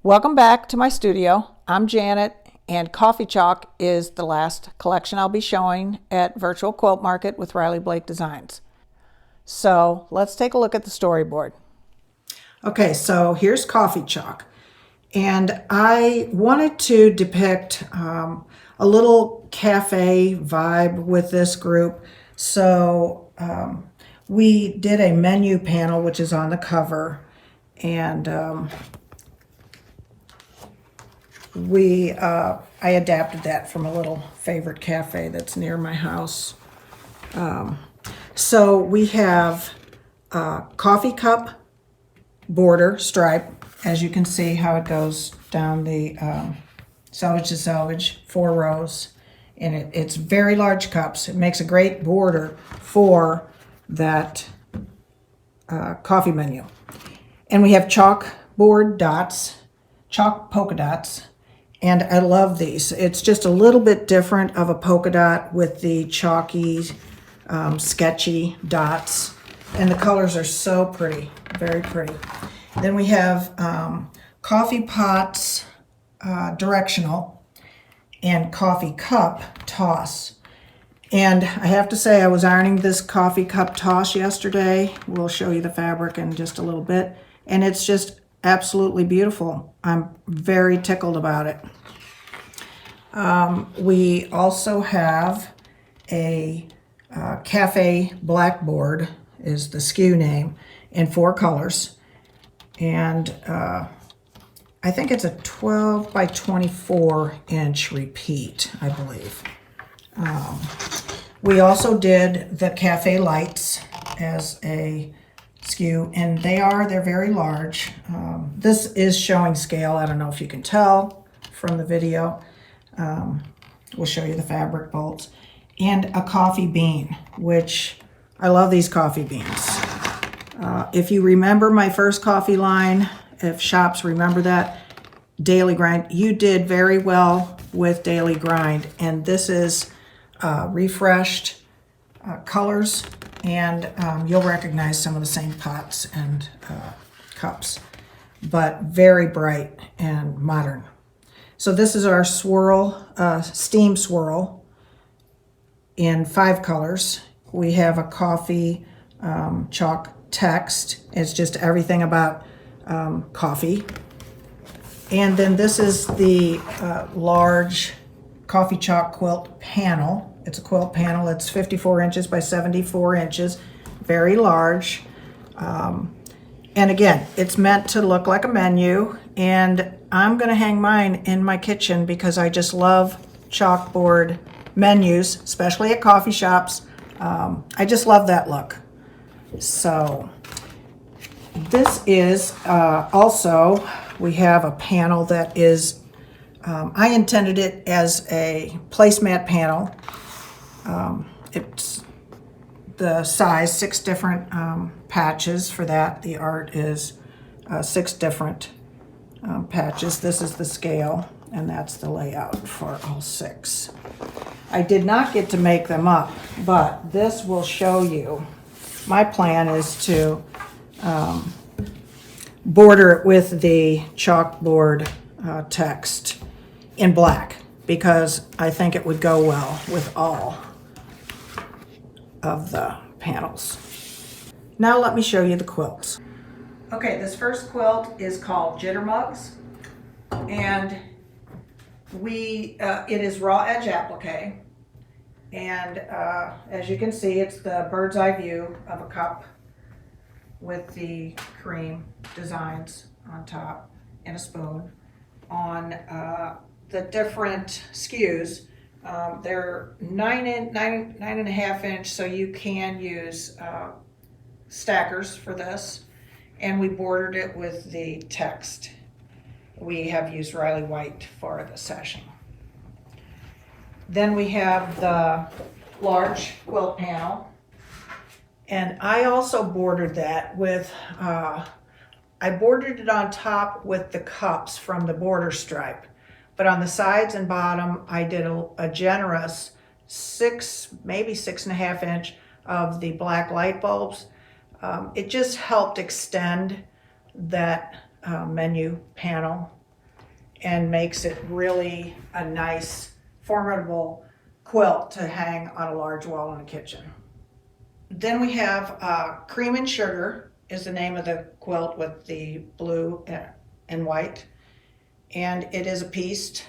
Welcome back to my studio. I'm Janet, and Coffee Chalk is the last collection I'll be showing at Virtual Quilt Market with Riley Blake Designs. So let's take a look at the storyboard. Okay, so here's Coffee Chalk. And I wanted to depict a little cafe vibe with this group. So we did a menu panel, which is on the cover. And I adapted that from a little favorite cafe that's near my house. So we have a coffee cup border stripe, as you can see how it goes down the selvage to selvage, 4 rows. And it's very large cups. It makes a great border for that coffee menu. And we have chalkboard dots, chalk polka dots. And I love these. It's just a little bit different of a polka dot with the chalky, sketchy dots. And the colors are so pretty, very pretty. Then we have coffee pots, directional, and coffee cup toss. And I have to say, I was ironing this coffee cup toss yesterday. We'll show you the fabric in just a little bit. And it's just absolutely beautiful. I'm very tickled about it. We also have a cafe blackboard is the SKU name in 4 colors. And I think it's a 12 by 24 inch repeat, I believe. We also did the cafe lights as a SKU, and they're very large. This is showing scale. I don't know if you can tell from the video. We'll show you the fabric bolts. And a coffee bean, which I love these coffee beans. If you remember my first coffee line, if shops remember that, Daily Grind, you did very well with Daily Grind. And this is refreshed colors, and you'll recognize some of the same pots and cups, but very bright and modern. So this is our swirl, steam swirl in 5 colors. We have a coffee chalk text. It's just everything about coffee. And then this is the large coffee chalk quilt panel. It's a quilt panel. It's 54 inches by 74 inches, very large. And again, it's meant to look like a menu, and I'm gonna hang mine in my kitchen because I just love chalkboard menus, especially at coffee shops. I just love that look. So this is also, we have a panel that is, I intended it as a placemat panel. It's the size, 6 different patches for that. The art is 6 different patches. This is the scale, and that's the layout for all 6. I did not get to make them up, but this will show you. My plan is to border it with the chalkboard text in black, because I think it would go well with all of the panels. Now let me show you the quilts. Okay, this first quilt is called Jitter Mugs, and it is raw edge applique, and as you can see, it's the bird's eye view of a cup with the cream designs on top and a spoon. On the different SKUs, they're 9.5 inch, so you can use stackers for this, and we bordered it with the text. We have used Riley White for the sashing. Then we have the large quilt panel, and I also bordered that with, I bordered it on top with the cups from the border stripe, but on the sides and bottom I did a generous 6, maybe 6.5 inch of the black light bulbs. It just helped extend that menu panel and makes it really a nice, formidable quilt to hang on a large wall in the kitchen. Then we have Cream and Sugar is the name of the quilt with the blue and white. And it is a pieced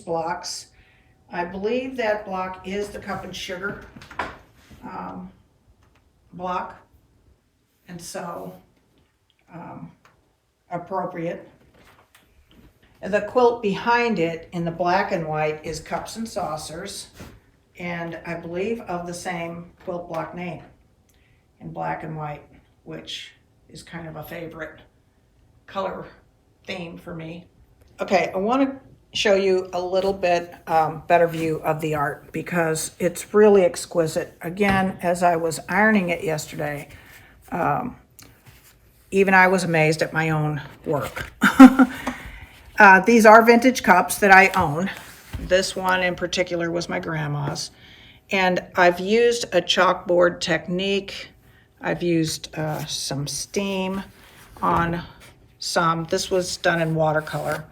blocks. I believe that block is the Cup and Sugar block. And so appropriate. The quilt behind it in the black and white is Cups and Saucers, and I believe of the same quilt block name in black and white, which is kind of a favorite color theme for me. Okay, I want to show you a little bit better view of the art because it's really exquisite. Again, as I was ironing it yesterday, even I was amazed at my own work. These are vintage cups that I own. This one in particular was my grandma's. And I've used a chalkboard technique. I've used some steam on some. This was done in watercolor.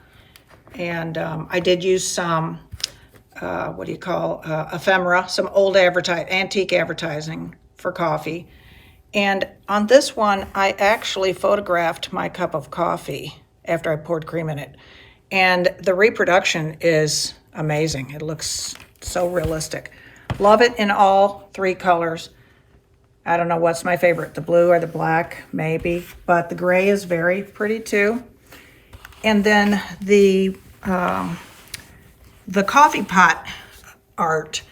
And I did use some, ephemera, some old antique advertising for coffee. And on this one, I actually photographed my cup of coffee after I poured cream in it. And the reproduction is amazing. It looks so realistic. Love it in all three colors. I don't know what's my favorite, the blue or the black, maybe. But the gray is very pretty too. And then the coffee pot art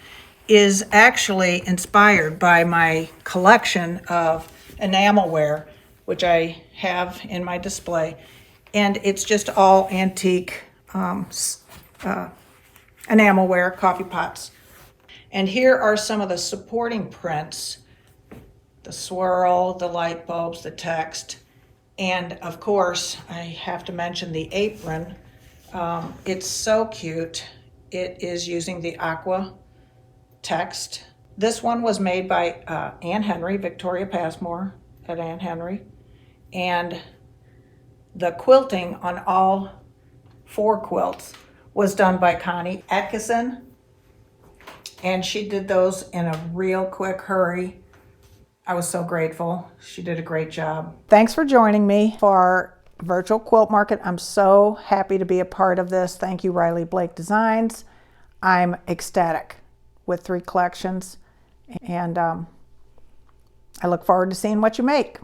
is actually inspired by my collection of enamelware, which I have in my display. And it's just all antique enamelware coffee pots. And here are some of the supporting prints, the swirl, the light bulbs, the text, and of course, I have to mention the apron. It's so cute. It is using the aqua text. This one was made by Ann Henry, Victoria Passmore at Ann Henry. And the quilting on all 4 quilts was done by Connie Atkinson. And she did those in a real quick hurry. I was so grateful. She did a great job. Thanks for joining me for our virtual quilt market. I'm so happy to be a part of this. Thank you, Riley Blake Designs. I'm ecstatic with 3 collections, and I look forward to seeing what you make.